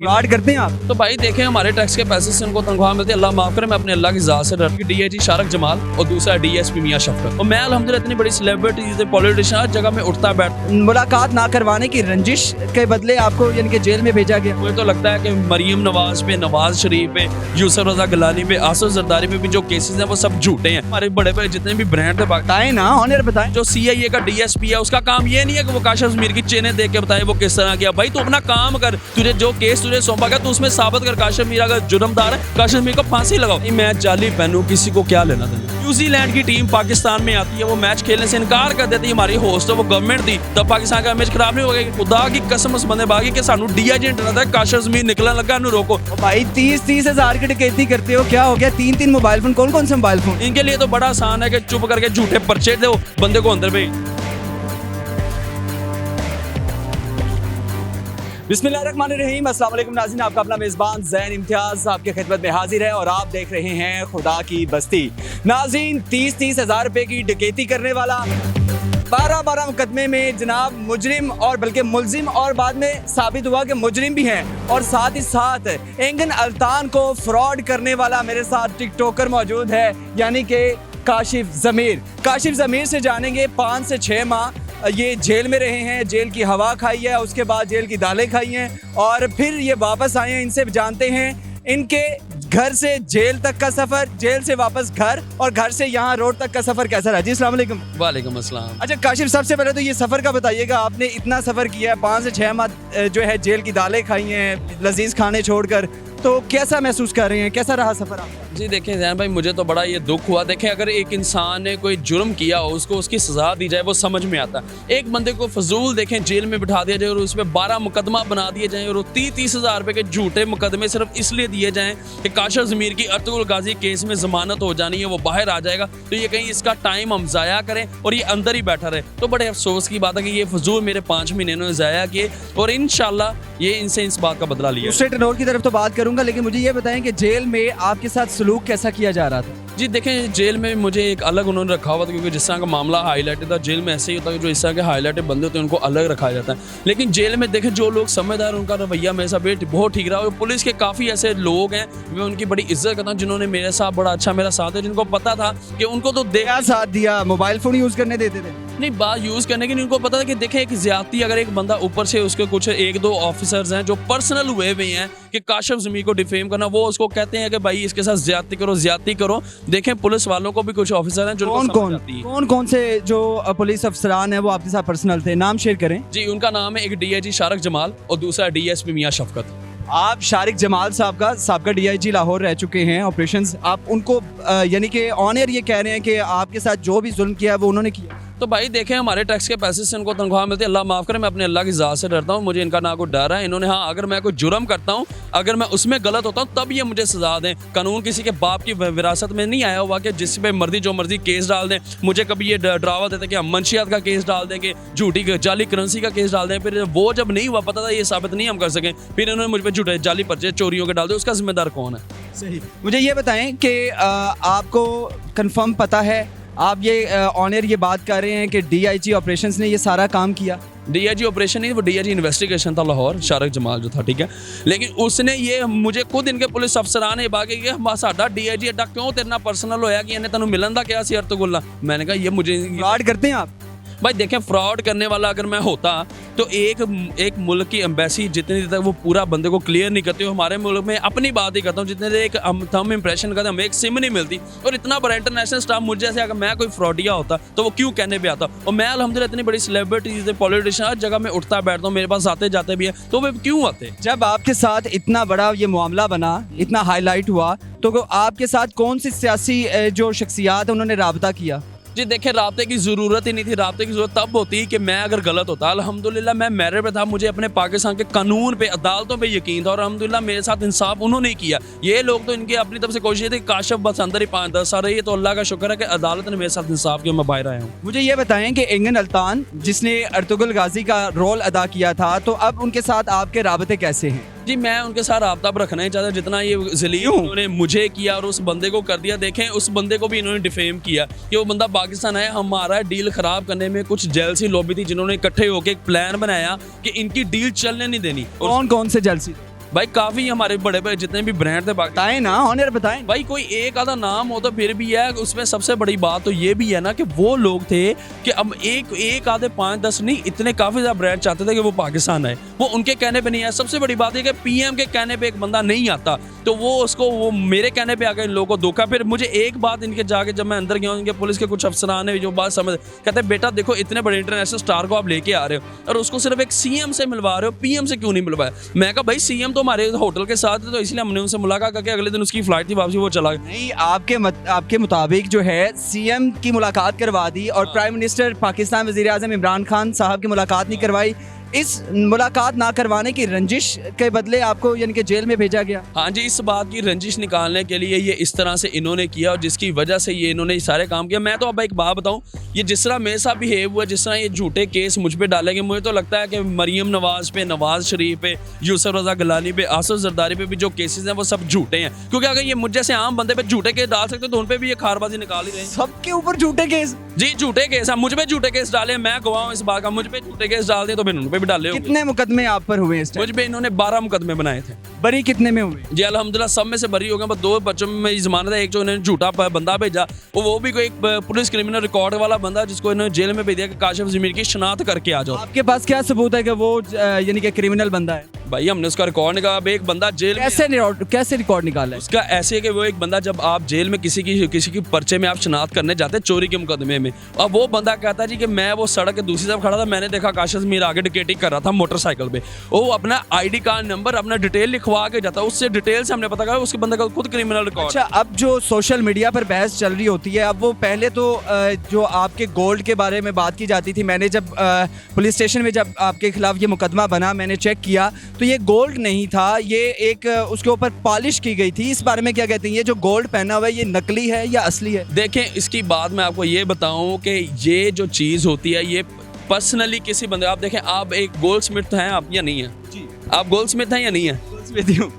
Fraud करते हैं आप? तो भाई देखें हमारे टैक्स के पैसे से उनको तनख्वाह मिलती है। अल्लाह माफ करे, मैं अपने अल्लाह की ज़ात से डर डीआईजी शारक जमाल और दूसरा डीएसपी मियां शफकत। और मैं अल्हम्दुलिल्लाह इतनी बड़ी सेलिब्रिटी पॉलिटिशियन हर जगह में उठता बैठ। मुलाकात ना करवाने की रंजिश के बदले आपको यानी कि जेल में भेजा गया। मुझे तो लगता है कि मरीम नवाज पे, नवाज शरीफ पे, यूसुफ रजा गिलानी पे, आसिफ जरदारी पे भी जो केसेस हैं वो सब झूठे हैं। हमारे बड़े बड़े जितने भी ब्रांड थे बताएं ना, ऑनर बताएं। जो सीआईए का डीएसपी है उसका काम ये नहीं है कि वो काशिफ ज़मीर की चेनें देख के बताए वो किस तरह किया। भाई तू अपना काम कर, तुझे जो केस तुझे सौंपा गया तू उसमें साबित कर काशिफ मीर अगर जुर्मदार है काशिफ मीर को फांसी लगाओ। मैं जाली पहनूं किसी को क्या लेना देना। न्यूजीलैंड की टीम पाकिस्तान में आती है, वो मैच खेलने से इनकार कर देती है। हमारी होस्ट है वो गवर्नमेंट थी, तब पाकिस्तान का मैच खराब नहीं हो गया। खुदा की कसम उस बंदे बागी के सानू डीआईजी डरता है काशिफ ज़मीर निकलने लगा नु रोको। भाई 30 हज़ार की डकैती करते हो, क्या हो गया? 3 मोबाइल फोन, कौन कौन से मोबाइल फोन? इनके लिए तो बड़ा आसान है कि चुप करके झूठे पर्चे दो, बंदे को अंदर भेज। बिस्मिल्लाहिर्रहमानिर्रहीम, अस्सलाम वालेकुम नाज़रीन, आपका अपना मेज़बान ज़ैन इम्तियाज़ आपके खिदमत में हाजिर है और आप देख रहे हैं खुदा की बस्ती। नाज़रीन, 30 हज़ार रुपए की डकैती करने वाला 12 मुकदमे में जनाब मुजरिम और बल्कि मुलजिम और बाद में साबित हुआ कि मुजरिम भी हैं, और साथ ही साथ एंगन अल्तान को फ्रॉड करने वाला मेरे साथ टिकटॉकर मौजूद है, यानी कि काशिफ ज़मीर। काशिफ ज़मीर से जानेंगे 5 से 6 माह ये जेल में रहे हैं, जेल की हवा खाई है, उसके बाद जेल की दालें खाई हैं और फिर ये वापस आए हैं। इनसे जानते हैं इनके घर से जेल तक का सफ़र, जेल से वापस घर और घर से यहाँ रोड तक का सफ़र कैसा रहा। जी अस्सलाम वालेकुम। वालेकुम अस्सलाम। अच्छा काशिफ, सबसे पहले तो ये सफ़र का बताइएगा। आपने इतना सफ़र किया है, 5 से 6 माह जो है जेल की दालें खाई हैं, लजीज खाने छोड़कर, तो कैसा महसूस कर रहे हैं? कैसा रहा सफ़र आपका? जी देखें जैन भाई, मुझे तो बड़ा ये दुख हुआ। देखें अगर एक इंसान ने कोई जुर्म किया हो उसको उसकी सज़ा दी जाए वो समझ में आता है। एक बंदे को फजूल देखें जेल में बिठा दिया जाए और उसमें 12 मुकदमा बना दिए जाएँ और 30 हज़ार रुपये के झूठे मुकदमे सिर्फ इसलिए दिए जाएँ कि काशिफ ज़मीर की अर्तुगरुल गाजी केस में ज़मानत हो जानी है, वो बाहर आ जाएगा, तो ये कहीं इसका टाइम हम ज़ाया करें और ये अंदर ही बैठा रहे। तो बड़े अफसोस की बात है कि ये फजूल मेरे 5 महीने इन्होंने ज़ाया किए और इंशाल्लाह ये इनसे इस बात का बदला लिया। दूसरे टर्नओवर की तरफ तो बात करूंगा, लेकिन मुझे ये बताएं कि जेल में आपके साथ सलूक कैसा किया जा रहा था? जी देखें, जेल में मुझे एक अलग उन्होंने रखा हुआ था, क्योंकि जिस तरह का मामला हाईलाइटेड था, जेल में ऐसे ही होता है कि जो इस तरह के हाईलाइटेड बंदे होते हैं उनको अलग रखा जाता है। लेकिन जेल में देखें जो लोग समझदार, उनका रवैया मेरे साथ बहुत ठीक रहा। और पुलिस के काफ़ी ऐसे लोग हैं, मैं उनकी बड़ी इज्जत करता हूँ, जिन्होंने मेरे साथ बड़ा अच्छा मेरा साथ है, जिनको पता था कि उनको तो क्या साथ दिया? मोबाइल फ़ोन यूज़ करने देते थे? नहीं, बात यूज़ करने की नहीं, उनको पता था कि देखें एक ज़्यादती अगर एक बंदा ऊपर से उसके कुछ 1-2 ऑफिसर्स हैं जो पर्सनल हुए हुए हैं कि काशिफ ज़मीर को डिफेम करना, वो उसको कहते हैं कि भाई इसके साथ ज़्यादती करो। देखें पुलिस वालों को भी कुछ ऑफिसर हैं जो कौन से जो पुलिस अफसरान हैं वो आपके साथ पर्सनल थे? नाम शेयर करें। जी, उनका नाम है एक डीआईजी शारक जमाल और दूसरा डीएसपी मियां शफकत। आप शारिक जमाल साहब का डीआईजी लाहौर रह चुके हैं ऑपरेशंस, आप उनको यानी कि ऑन एयर ये कह रहे हैं कि आपके साथ जो भी जुल्म किया है वो उन्होंने किया? तो भाई देखें हमारे टैक्स के पैसे से उनको तनख्वाह मिलती है। अल्लाह माफ़ करे, मैं अपने अल्लाह की ज़ात से डरता हूँ, मुझे इनका ना कोई डर है। इन्होंने हाँ, अगर मैं कोई जुर्म करता हूँ, अगर मैं उसमें गलत होता हूँ तब ये मुझे सज़ा दें। कानून किसी के बाप की विरासत में नहीं आया हुआ कि जिस पे मर्जी जो मर्जी केस डाल दें। मुझे कभी ये डरावा देते कि हम मंशियात का केस डाल देंगे, झूठी जाली करेंसी का केस डाल दें। फिर वो जब नहीं हुआ, पता था ये साबित नहीं हम कर सकें, फिर इन्होंने मुझ पर झूठे जाली पर्चे चोरियों के डाल दिए। उसका जिम्मेदार कौन है? सही। मुझे ये बताएं कि आपको कंफर्म पता है, आप ये ऑनर ये बात कर रहे हैं कि डीआईजी ऑपरेशंस ने ये सारा काम किया? डीआईजी ऑपरेशन नहीं, वो डीआईजी इन्वेस्टिगेशन था लाहौर, शारक जमाल जो था, ठीक है। लेकिन उसने ये मुझे खुद इनके पुलिस अफसरान ने बात की कि साडा डीआईजी अड्डा क्यों तेरे नाल पर्सनल होया कि इन्हें तेनों मिलन दा क्या सी अर्तुगरुल। मैंने कहा ये मुझे फ्रॉड करते हैं आप? भाई देखें, फ्रॉड करने वाला अगर मैं होता तो एक मुल्क की एम्बेसी जितनी देर तक वो पूरा बंदे को क्लियर नहीं करती, हमारे मुल्क में अपनी बात ही करता हूँ, जितने देर एक थंब इंप्रेशन करते हमें एक सिम नहीं मिलती। और इतना बड़ा इंटरनेशनल स्टाफ मुझ जैसे अगर मैं कोई फ्रॉडिया होता तो वो क्यों कहने पे आता। और मैं अल्हम्दुलिल्लाह इतनी बड़ी सेलिब्रिटी पॉलिटिशियन हर जगह में उठता बैठता हूँ, मेरे पास आते जाते भी हैं, तो वे क्यों आते? जब आपके साथ इतना बड़ा ये मामला बना, इतना हाईलाइट हुआ, तो आपके साथ कौन सी सियासी जो शख्सियात उन्होंने राबता किया? जी देखें, राब्ते की ज़रूरत ही नहीं थी। राब्ते की ज़रूरत तब होती कि मैं अगर गलत होता। अल्हम्दुलिल्लाह मैं मेरिट पे था, मुझे अपने पाकिस्तान के कानून पे, अदालतों पे यकीन था और अल्हम्दुलिल्लाह मेरे साथ इंसाफ उन्होंने किया। ये लोग तो इनकी अपनी तरफ से कोशिश थी काशिफ बस अंदर ही 5-10 साल रही है, तो अल्लाह का शुक्र है कि अदालत ने मेरे साथ इंसाफ किया, मैं बाहर आया हूँ। मुझे ये बताएं कि एंगन अल्तान जिसने अर्तुगरुल गाजी का रोल अदा किया था, तो अब उनके साथ आपके राबते कैसे हैं? जी मैं उनके साथ राब्ता रखना ही चाहता, जितना ये ज़लील उन्होंने मुझे किया और उस बंदे को कर दिया। देखें उस बंदे को भी इन्होंने डिफेम किया कि वो बंदा पाकिस्तान है, हमारा डील ख़राब करने में कुछ जेलसी लॉबी थी जिन्होंने इकट्ठे होकर एक प्लान बनाया कि इनकी डील चलने नहीं देनी। कौन कौन से जेलसी? भाई काफ़ी हमारे बड़े बड़े जितने भी ब्रांड थे बाकी बताएं ना, ऑनर बताएं। भाई कोई एक आधा नाम हो तो फिर भी है, उसमें सबसे बड़ी बात तो ये भी है ना कि वो लोग थे कि अब एक आधे 5-10 नहीं, इतने काफ़ी ज़्यादा ब्रांड चाहते थे कि वो पाकिस्तान आए, वो उनके कहने पे नहीं आया। सबसे बड़ी बात है कि पीएम के कहने पे एक बंदा नहीं आता, तो वो मेरे कहने पे आकर इन लोगों को धोखा। फिर मुझे एक बात इनके जाके जब मैं अंदर गया हूँ, इनके पुलिस के कुछ अफसरान ने जो बात समझ, कहते हैं बेटा देखो इतने बड़े इंटरनेशनल स्टार को आप लेके आ रहे हो और उसको सिर्फ एक सीएम से मिलवा रहे हो, पीएम से क्यों नहीं मिलवाया? मैं कहा भाई सीएम तो हमारे होटल के साथ है, तो इसलिए हमने उनसे मुलाकात करके अगले दिन उसकी फ्लाइट थी वापसी, वो चला गया। नहीं, आपके मुताबिक जो है सीएम की मुलाकात करवा दी और प्राइम मिनिस्टर पाकिस्तान वज़ीर आज़म इमरान खान साहब की मुलाकात नहीं करवाई। इस मुलाकात ना करवाने की रंजिश के बदले आपको यानी कि जेल में भेजा गया। हाँ जी, इस बात की रंजिश निकालने के लिए ये इस तरह से इन्होंने किया और जिसकी वजह से ये इन्होंने सारे काम किया। मैं तो अब एक बात बताऊं, ये जिस तरह मेरे साथ बिहेव हुआ, जिस तरह ये झूठे केस मुझ पे डालेंगे, मुझे तो लगता है कि मरीम नवाज पे, नवाज शरीफ पे, यूसुफ रजा गिलानी पे, आसिफ जरदारी पे भी जो केसेस हैं वो सब झूठे हैं। क्योंकि अगर ये मुझ जैसे आम बंदे पे झूठे केस डाल सकते तो उन पे भी ये खारबाजी निकाल ही रहे हैं। सबके ऊपर झूठे केस? जी झूठे केस है, मुझ पे झूठे केस डाले, मैं गवाह हूं इस बात का। मुझ पे झूठे केस डाल दिए तो फिर उन पे भी डाले होंगे। कितने मुकदमे आप पर हुए इस टाइम? मुझ पे इन्होंने 12 मुकदमे बनाए थे। बरी कितने में हुए? जी अल्हम्दुलिल्लाह सब में से बरी हो गए, बस 2 बच्चों में मेरी जमानत है। एक जो इन्होंने झूठा बंदा भेजा, वो भी कोई एक पुलिस क्रिमिनल रिकॉर्ड वाला बंदा, जिसको इन्होंने जेल में भेज दिया कि काशिफ ज़मीर की शनाख्त करके आ जाओ। आपके पास क्या सबूत है कि वो यानी कि क्रिमिनल बंदा है? भाई हमने उसका रिकॉर्ड निकाला। अब एक बंदा जेल कैसे रिकॉर्ड निकाला है उसका? ऐसे है कि वो एक बंदा, जब आप जेल में किसी की पर्चे में आप शनाख्त करने जाते हैं चोरी के मुकदमे में, अब वो बंदा कहता है जी कि मैं वो सड़क के दूसरी तरफ खड़ा था, मैंने देखा काशिफ ज़मीर आगे डकैती कर रहा था मोटरसाइकिल पे। वो अपना आईडी कार्ड नंबर, अपना डिटेल लिखवा के जाता है, उससे डिटेल से हमने पता करा उसके बंदे का खुद क्रिमिनल रिकॉर्ड। अच्छा, अब जो सोशल मीडिया पर बहस चल रही होती है, अब वो पहले तो जो आपके गोल्ड के बारे में बात की जाती थी, मैंने जब पुलिस स्टेशन में जब आपके खिलाफ ये मुकदमा बना, मैंने चेक किया तो ये गोल्ड नहीं था, ये एक उसके ऊपर पॉलिश की गई थी। इस बारे में क्या कहते हैं? ये जो गोल्ड पहना हुआ है ये नकली है या असली है? देखें, इसकी बात मैं आपको ये बताऊं कि ये जो चीज़ होती है ये पर्सनली किसी बंदे, आप देखें, आप एक गोल्ड स्मिथ हैं आप या नहीं है? जी, आप गोल्ड स्मिथ हैं या नहीं है?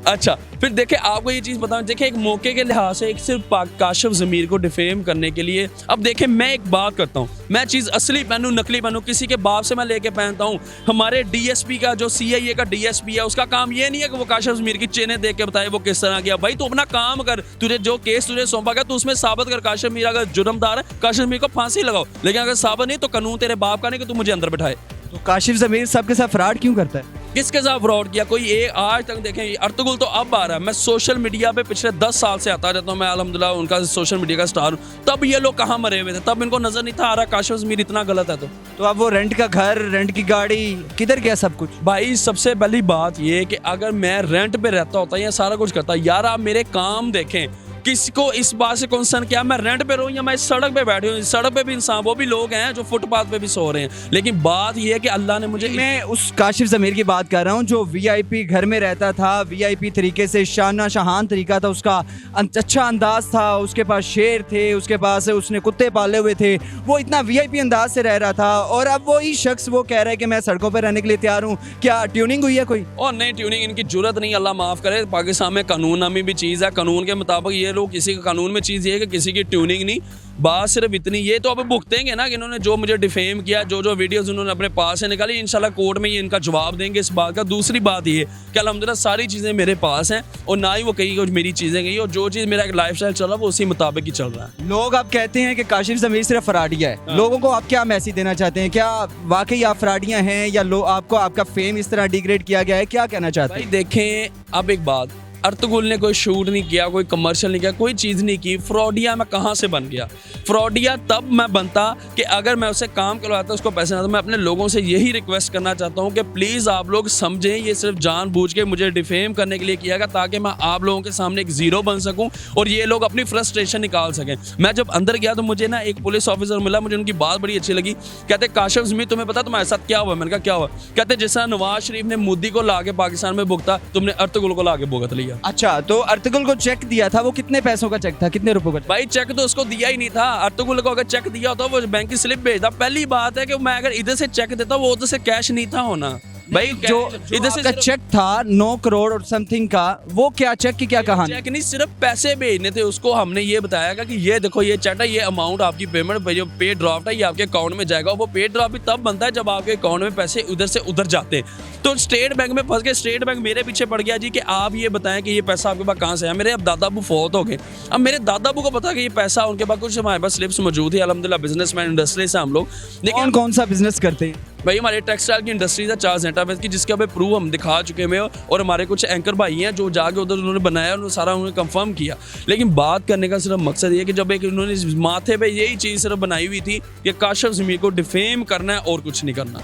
अच्छा, फिर देखें आपको ये चीज़ बताऊं, देखें एक मौके के लिहाज से एक सिर्फ काशिफ ज़मीर को डिफेम करने के लिए, अब देखें मैं एक बात करता हूं, मैं चीज़ असली पहनूं नकली पहनूं, किसी के बाप से मैं लेके पहनता हूं। हमारे डीएसपी का जो सीआईए का डीएसपी है, उसका काम ये नहीं है कि वो काशिफ ज़मीर की चेनें देख के बताए वो किस तरह किया। भाई तू अपना काम कर, तुझे जो केस तुझे सौंपा गया तो उसमें साबित कर, काशिफ ज़मीर अगर जुर्मदार है काशिफ ज़मीर को फांसी लगाओ, लेकिन अगर साबित नहीं तो कानून तेरे बाप का नहीं कि तू मुझे अंदर बैठाए। तो काशिफ ज़मीर सबके साथ फ्रॉड क्यों करता है? किसके साथ फ्रॉड किया? कोई एक आज तक देखें, अर्तुगरुल तो अब आ रहा है। मैं सोशल मीडिया पे पिछले 10 साल से आता रहता हूँ, मैं अल्हम्दुलिल्लाह उनका सोशल मीडिया का स्टार हूँ। तब ये लोग कहाँ मरे हुए थे? तब इनको नजर नहीं था आ रहा काशिफ ज़मीर इतना गलत है। तो अब वो रेंट का घर, रेंट की गाड़ी, किधर गया सब कुछ? भाई सबसे पहली बात ये कि अगर मैं रेंट पे रहता होता या सारा कुछ करता, यार आप मेरे काम देखें, किसी को इस बात से कंसर्न क्या मैं रेंट पे रहूं या मैं इस सड़क पे बैठे हूं? सड़क पे भी इंसान, वो भी लोग हैं जो फुटपाथ पे भी सो रहे हैं। लेकिन बात ये है कि अल्लाह ने मुझे, मैं उस काशिफ ज़मीर की बात कर रहा हूं जो वीआईपी घर में रहता था, वीआईपी तरीके से, शाना शहान तरीका था उसका, अच्छा अंदाज था, उसके पास शेर थे, उसके पास उसने कुत्ते पाले हुए थे, वो इतना वीआईपी अंदाज से रह रहा था, और अब वही शख्स वो कह रहा है कि मैं सड़कों पर रहने के लिए तैयार हूँ। क्या ट्यूनिंग हुई है कोई? और नहीं, ट्यूनिंग इनकी जरूरत नहीं, अल्लाह माफ़ करे। पाकिस्तान में कानून नामी भी चीज़ है, कानून के मुताबिक ये लोग, किसी का कानून में चीज़ ये है कि किसी की ट्यूनिंग नहीं, बात सिर्फ इतनी। ये तो अब भुगतेंगे ना कि इन्होंने जो मुझे डिफेम किया, जो वीडियोस उन्होंने अपने पास से निकाली, इंशाल्लाह कोर्ट में ये इनका जवाब देंगे इस बात का। दूसरी बात ये कि अल्हम्दुलिल्लाह सारी चीज़ें मेरे पास हैं और ना ही वो कहीं कुछ मेरी चीज़ें गई, और जो चीज़ मेरा एक लाइफस्टाइल चल रहा है वो उसी मुताबिक ही चल रहा है। लोग अब कहते हैं कि काशिफ ज़मीर सिर्फ फराडिया है, लोगों को आप क्या मैसेज देना चाहते हैं? क्या वाकई आप फराडियाँ हैं या आपको आपका फेम इस तरह डिग्रेड किया गया है? क्या कहना चाहते हैं? भाई देखें, अब एक बात, अर्तुगरुल ने कोई शूट नहीं किया, कोई कमर्शियल नहीं किया, कोई चीज़ नहीं की। फ्रॉडिया मैं कहाँ से बन गया? फ्रॉडिया तब मैं बनता कि अगर मैं उसे काम करवाता उसको पैसे ना। तो मैं अपने लोगों से यही रिक्वेस्ट करना चाहता हूँ कि प्लीज़ आप लोग समझें, ये सिर्फ जानबूझ के मुझे डिफेम करने के लिए किया गया ताकि मैं आप लोगों के सामने एक ज़ीरो बन सकूँ और ये लोग अपनी फ्रस्ट्रेशन निकाल सकें। मैं जब अंदर गया तो मुझे ना एक पुलिस ऑफिसर मिला, मुझे उनकी बात बड़ी अच्छी लगी। कहते काशिफ ज़मीर तुम्हें पता तुम्हारे साथ क्या हुआ? मैंने कहा क्या हुआ? कहते जिस तरह नवाज शरीफ ने मोदी को ला के पाकिस्तान में भुगता, तुमने अर्तुगरुल को ला के भुगत लिया। अच्छा, तो अर्तुगरुल को चेक दिया था, वो कितने पैसों का चेक था, कितने रुपए का? भाई चेक तो उसको दिया ही नहीं था। अर्तुगरुल को अगर चेक दिया होता वो बैंक की स्लिप भेजता। पहली बात है कि मैं अगर इधर से चेक देता वो उधर से कैश नहीं था होना। भाई जो इधर से आपका चेक था 9 करोड़ और समथिंग का, वो क्या चेक की क्या कहानी? चेक नहीं, सिर्फ पैसे भेजने थे उसको। हमने ये बताया कि ये देखो ये चेक है, ये अमाउंट आपकी पेमेंट जो पे ड्राफ्ट है ये आपके अकाउंट में जाएगा। वो पे ड्राफ्ट भी तब बनता है जब आपके अकाउंट में पैसे उधर से उधर जाते हैं। तो स्टेट बैंक में फंस गए, स्टेट बैंक मेरे पीछे पड़ गया जी कि आप ये बताएं कि ये पैसा आपके पास कहाँ से है। मेरे अब दादा अबू फौत हो गए, अब मेरे दादा अबू को पता कि ये पैसा उनके पास, कुछ हमारे पास स्लिप्स मौजूद है अल्हम्दुलिल्लाह, बिजनेसमैन इंडस्ट्री से हम लोग। लेकिन कौन सा बिजनेस करते हैं? भाई हमारे टेक्सटाइल की इंडस्ट्री है 4 सेंटर की, जिसके हमें प्रूफ हम दिखा चुके हैं। और हमारे कुछ एंकर भाई हैं जो जाके उधर उन्होंने बनाया, उन्होंने सारा उन्होंने कंफर्म किया। लेकिन बात करने का सिर्फ मकसद ये कि जब एक उन्होंने माथे पे यही चीज़ सिर्फ बनाई हुई थी कि काशिफ ज़मीर को डिफेम करना है और कुछ नहीं करना।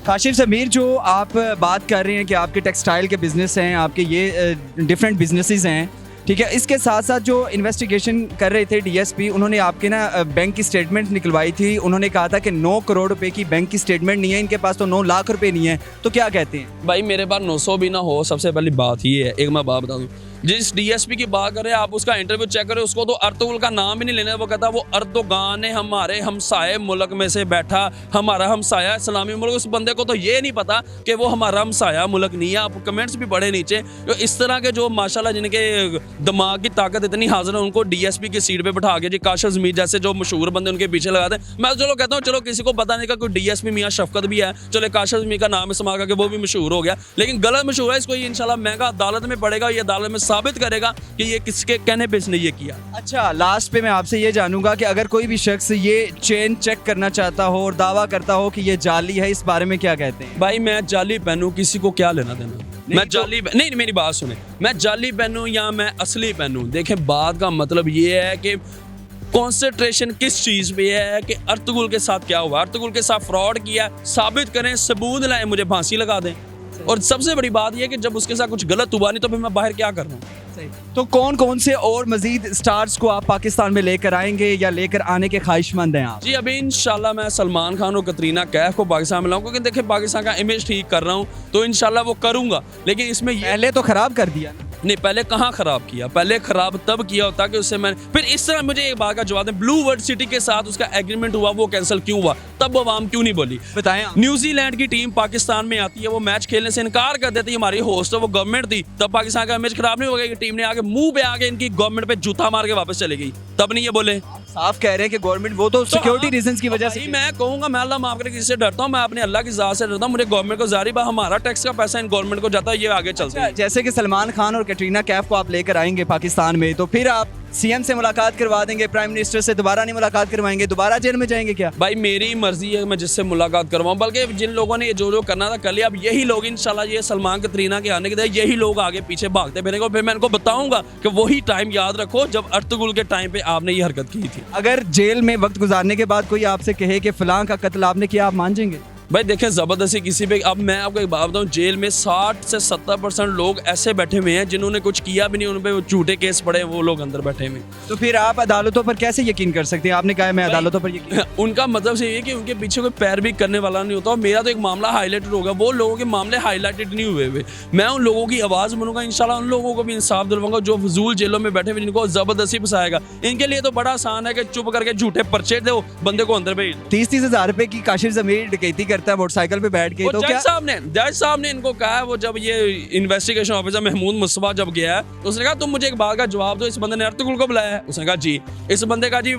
काशिफ ज़मीर, जो आप बात कर रहे हैं कि आपके टेक्सटाइल के बिजनेस हैं, आपके ये डिफरेंट बिजनेसेस हैं, ठीक है, इसके साथ साथ जो इन्वेस्टिगेशन कर रहे थे डीएसपी, उन्होंने आपके ना बैंक की स्टेटमेंट निकलवाई थी। उन्होंने कहा था कि 9 करोड़ रुपए की बैंक की स्टेटमेंट नहीं है, इनके पास तो 9 लाख रुपए नहीं है। तो क्या कहते हैं? भाई मेरे पास 900 भी ना हो, सबसे पहली बात ये है, एक मैं बात बता दूँ, जिस डीएसपी की बात करें आप उसका इंटरव्यू चेक करें, उसको तो अर्तुगरुल का नाम ही नहीं लेना। वो कहता वो अर्दोगान है हमारे हमसाए मुल्क में से बैठा, हमारा हमसाया इस्लामी मुल्क। उस बंदे को तो ये नहीं पता कि वो हमारा हमसाया मुल्क नहीं है। आप कमेंट्स भी पढ़े नीचे, तो इस तरह के जो माशाल्लाह जिनके दिमाग की ताकत इतनी हाजिर है, उनको डीएसपी की सीट पे बैठा के जी काशिफ ज़मीर जैसे जो मशहूर बंदे उनके पीछे लगा दें। मैं चलो कहता हूँ चलो किसी को पता नहीं का कोई डीएसपी मियां शफकत भी है, चलो काशिफ ज़मीर का नाम इस्तेमाल करके वो भी मशहूर हो गया, लेकिन गलत मशहूर है। इसको ये इंशाल्लाह महंगा अदालत में पड़ेगा, ये अदालत में साबित करेगा कि ये किसके कहने पे इसने ये किया। अच्छा, लास्ट पे मैं आपसे ये जानूंगा कि अगर कोई भी शख्स ये चेन चेक करना चाहता हो और दावा करता हो कि ये जाली है, इस बारे में क्या कहते हैं? भाई मैं जाली पहनूं, किसी को क्या लेना देना? मैं तो- जाली नहीं, मेरी बात सुने, मैं जाली पहनूं या मैं असली पहनूं, देखें बात का मतलब ये है कि कॉन्सेंट्रेशन किस चीज़ पे है कि अर्तुगरुल के साथ क्या हुआ। अर्तुगरुल के साथ फ्रॉड किया, साबित करें, सबूत लाएं, मुझे फांसी लगा दें। और सबसे बड़ी बात यह है कि जब उसके साथ कुछ गलत हुआ नहीं तो फिर मैं बाहर क्या कर रहा हूँ। तो कौन कौन से और मजीद स्टार्स को आप पाकिस्तान में लेकर आएंगे या लेकर आने के ख्वाहिशमंद हैं आप? जी अभी इंशाल्लाह मैं सलमान खान और कतरीना कैफ को पाकिस्तान में लाऊं, क्योंकि देखिए पाकिस्तान का इमेज ठीक कर रहा हूँ, तो इंशाल्लाह वो करूँगा। लेकिन इसमें ये पहले तो खराब कर दिया ना। नहीं, पहले कहाँ खराब किया, पहले खराब तब किया होता कि उससे मैं फिर इस तरह। मुझे एक बात का जवाब दें, ब्लू वर्ल्ड सिटी के साथ उसका एग्रीमेंट हुआ, वो कैंसिल क्यों हुआ, तब वो आवाम क्यों नहीं बोली, बताएं आप। न्यूजीलैंड की टीम पाकिस्तान में आती है, वो मैच खेलने से इनकार कर देती है, हमारी होस्ट है वो गवर्नमेंट थी, तब पाकिस्तान का इमेज खराब नहीं हो गया कि टीम ने आगे मुंह पे आगे इनकी गवर्नमेंट पे जूता मार के वापस चली गई, तब नहीं ये बोले। साफ कह रहे हैं कि गवर्नमेंट, वो तो सिक्योरिटी रीजंस की वजह से। मैं कहूंगा, मैं अल्लाह माफ करे किसी से डरता हूँ, मैं अपने अल्लाह की ज़ात से डरता हूँ। मुझे गवर्नमेंट को जारी बा हमारा टैक्स का पैसा इन गवर्नमेंट को जाता है, ये आगे चलता है। जैसे कि सलमान खान और कैटरीना कैफ को आप लेकर आएंगे पाकिस्तान में, तो फिर आप सीएम से मुलाकात करवा देंगे, प्राइम मिनिस्टर से दोबारा नहीं मुलाकात करवाएंगे, दोबारा जेल में जाएंगे क्या? भाई मेरी मर्जी है मैं जिससे मुलाकात करवाऊं, बल्कि जिन लोगों ने जो करना था कर लिया, अब यही लोग इंशाल्लाह ये सलमान कतरीना के आने के बाद यही लोग आगे पीछे भागते फिरेंगे। फिर मैं इनको बताऊंगा कि वही टाइम याद रखो जब अर्तुगरुल के टाइम पे आपने ये हरकत की थी। अगर जेल में वक्त गुजारने के बाद कोई आपसे कहे कि फलां का कत्ल आपने किया, आप मान जाएंगे? भाई देखें ज़बरदस्ती किसी पे, अब मैं आपको एक बात बताऊं, जेल में 60 से 70% लोग ऐसे बैठे हुए हैं जिन्होंने कुछ किया भी नहीं, उन पे झूठे केस पड़े, वो लोग अंदर बैठे हुए। तो फिर आप अदालतों पर कैसे यकीन कर सकते हैं? आपने कहा मैं अदालतों पर यकीन उनका मतलब से ये है कि उनके पीछे कोई पैरवी करने वाला नहीं होता। और मेरा तो एक मामला हाईलाइटेड होगा, वो लोगों के मामले हाईलाइटेड नहीं हुए। मैं उन लोगों की आवाज़ बनूंगा, इंशाल्लाह उन लोगों को भी इंसाफ दिलवाऊंगा जो फजूल जेलों में बैठे हुए जिनको ज़बरदस्ती फंसाएगा। इनके लिए तो बड़ा आसान है कि चुप करके झूठे पर्चे दो, बंदे को अंदर भेज। 30-30 हज़ार रुपए की काशिफ ज़मीर डकैती करता है मोटरसाइकिल पे बैठ के, तो क्या जज साहब ने इनको कहा है, वो जब ये इन्वेस्टिगेशन ऑफिसर महमूद मुस्तफा जब गया है तो उसने कहा तुम मुझे एक बात का जवाब दो, इस बंदे ने अर्तुगरुल को बुलाया है? उसने कहा जी। इस बंदे का जी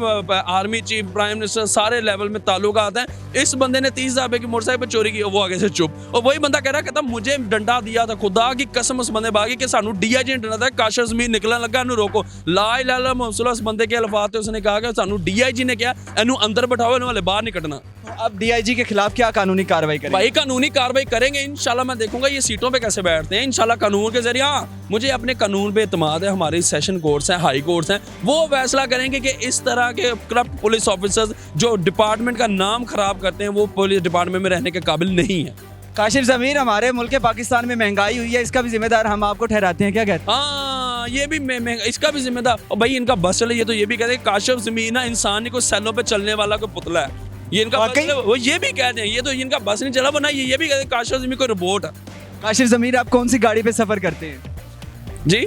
आर्मी चीफ, प्राइम मिनिस्टर, सारे लेवल में ताल्लुकात हैं। इस बंदे ने 30 हज़ार की मोटरसाइकिल पर चोरी की, वो आगे से चुप। और वही बंदा कह रहा कहता मुझे डंडा दिया था, खुदा की कसम उस बंदे बागी कि सानू डीआईजी ने डंडा था, काशिफ ज़मीर निकलन लगा, इन्हू रोको। ला इलाहा इल्लल्लाह मुहम्मद उस बंदे के अल्फाज थे, उसने कहा कि सानू डीआईजी ने क्या इन्हू अंदर बैठाओ, इन्हू वाले बाहर नहीं कटना। अब डीआईजी के खिलाफ क्या कानूनी कार्रवाई करें? भाई कानूनी कार्रवाई करेंगे इंशाल्लाह। मैं देखूंगा ये सीटों पे कैसे बैठते हैं इंशाल्लाह कानून के जरिए। हाँ, मुझे अपने कानून पे एतमाद है, हमारे सेशन कोर्ट्स हैं, हाई कोर्ट्स हैं, वो फैसला करेंगे कि इस तरह के करप्ट पुलिस ऑफिसर्स जो डिपार्टमेंट का नाम खराब करते हैं वो पुलिस डिपार्टमेंट में रहने के काबिल नहीं है। काशिफ ज़मीर, हमारे मुल्क पाकिस्तान में महंगाई हुई है, इसका भी जिम्मेदार हम आपको ठहराते हैं, क्या कहते हैं? हाँ, ये भी मैं इसका भी जिम्मेदार। और भाई इनका बस चले, ये तो ये भी कहते हैं काशिफ ज़मीर ना इंसान नहीं, कोई सैलों पे चलने वाला कोई पुतला है। ये इनका वो ये भी कहते हैं, ये तो इनका बस नहीं चला बना, ये भी कहते हैं काशिफ ज़मीर कोई रोबोट है। काशिफ ज़मीर, आप कौन सी गाड़ी पे सफर करते हैं? जी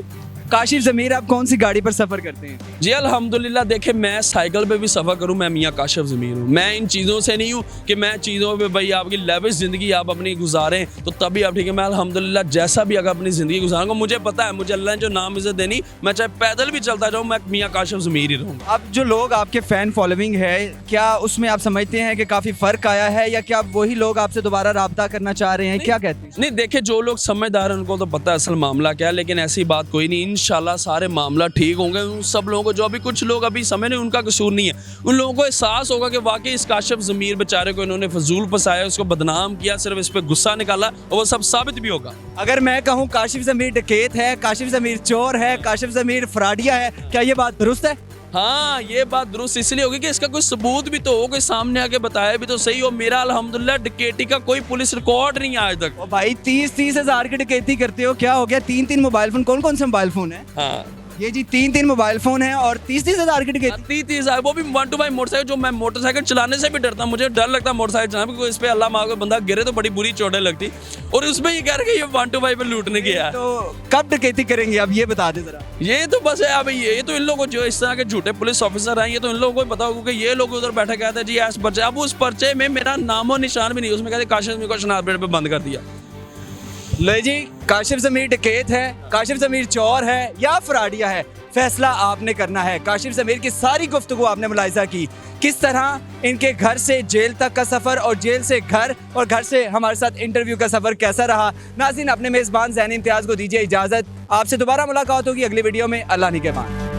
काशिफ ज़मीर, आप कौन सी गाड़ी पर सफ़र करते हैं? जी अल्हम्दुलिल्लाह, देखे मैं साइकिल पे भी सफ़र करूं, मैं मियाँ काशिफ ज़मीर हूँ। मैं इन चीज़ों से नहीं हूँ कि मैं चीज़ों पे भाई आपकी लेविश ज़िंदगी आप अपनी गुजारें तो तभी आप ठीक है। मैं अल्हम्दुलिल्लाह जैसा भी अगर अपनी ज़िंदगी गुजारूंगा, मुझे पता है मुझे अल्लाह ने जो नाम इज़्ज़त देनी, मैं चाहे पैदल भी चलता जाऊँ, मैं मियाँ काशिफ ज़मीर ही रहूँगा। अब जो लोग आपके फ़ैन फॉलोइंग है, क्या उसमें आप समझते हैं कि काफ़ी फ़र्क आया है, या क्या वही लोग आपसे दोबारा राब्ता करना चाह रहे हैं? क्या कहते हैं? नहीं देखिए, जो लोग समझदार हैं उनको तो पता है असल मामला क्या है, लेकिन ऐसी बात कोई नहीं। इंशाल्लाह सारे मामला ठीक होंगे। उन सब लोगों को जो अभी कुछ लोग अभी समझ नहीं, उनका कसूर नहीं है। उन लोगों को एहसास होगा कि वाकई इस काशिफ ज़मीर बेचारे को इन्होंने फजूल फंसाया, उसको बदनाम किया, सिर्फ इस पर गुस्सा निकाला, और वो सब साबित भी होगा। अगर मैं कहूँ काशिफ ज़मीर डकैत है, काशिफ ज़मीर चोर है, काशिफ ज़मीर फ्रॉडिया है, क्या ये बात दुरुस्त है? हाँ, ये बात दुरुस्त इसलिए होगी कि इसका कोई सबूत भी तो हो, कोई सामने आके बताया भी तो सही हो। मेरा अल्हम्दुलिल्लाह डकैती का कोई पुलिस रिकॉर्ड नहीं है आज तक। ओ भाई, 30-30 हज़ार की डकैती करते हो, क्या हो गया? 3-3 मोबाइल फ़ोन, कौन कौन से मोबाइल फ़ोन है? हाँ, ये जी 3-3 मोबाइल फ़ोन है और 30-30 हज़ार की डकैती। 30,000, वो भी 1 to 5 मोटरसाइकिल। जो मैं मोटरसाइकिल चलाने से भी डरता, मुझे डर लगता मोटरसाइकिल चलाने, क्योंकि इस पे अल्लाह माफ़ करे बंदा गिरे तो बड़ी बुरी चोटें लगती, और उसमें ये कह रहे कि ये 1 to 5 पे लूटने गया है। तो कब डकैती करेंगे, अब ये बता दे जरा। ये तो बस है, अब ये तो इन लोगों को जो इस तरह के झूठे पुलिस ऑफिसर हैं, ये तो इन लोगों को ही पता होगा कि ये लोग उधर बैठे कहते हैं जी ऐस पर्चे। अब उस पर्चे में मेरा नामो निशान भी नहीं, उसमें कहते काशिफ ज़मीर को शनाख्त पे बंद कर दिया। ले जी, काशिफ ज़मीर डकैत है, काशिफ ज़मीर चोर है या फ्रॉडिया है, फैसला आपने करना है। काशिफ ज़मीर की सारी गुफ्तगू आपने मुलाहिज़ा की, किस तरह इनके घर से जेल तक का सफ़र और जेल से घर और घर से हमारे साथ इंटरव्यू का सफ़र कैसा रहा। नाज़रीन, अपने मेज़बान ज़ैन इम्तियाज़ को दीजिए इजाज़त। आपसे दोबारा मुलाकात होगी अगली वीडियो में। अल्लाह निगहबान।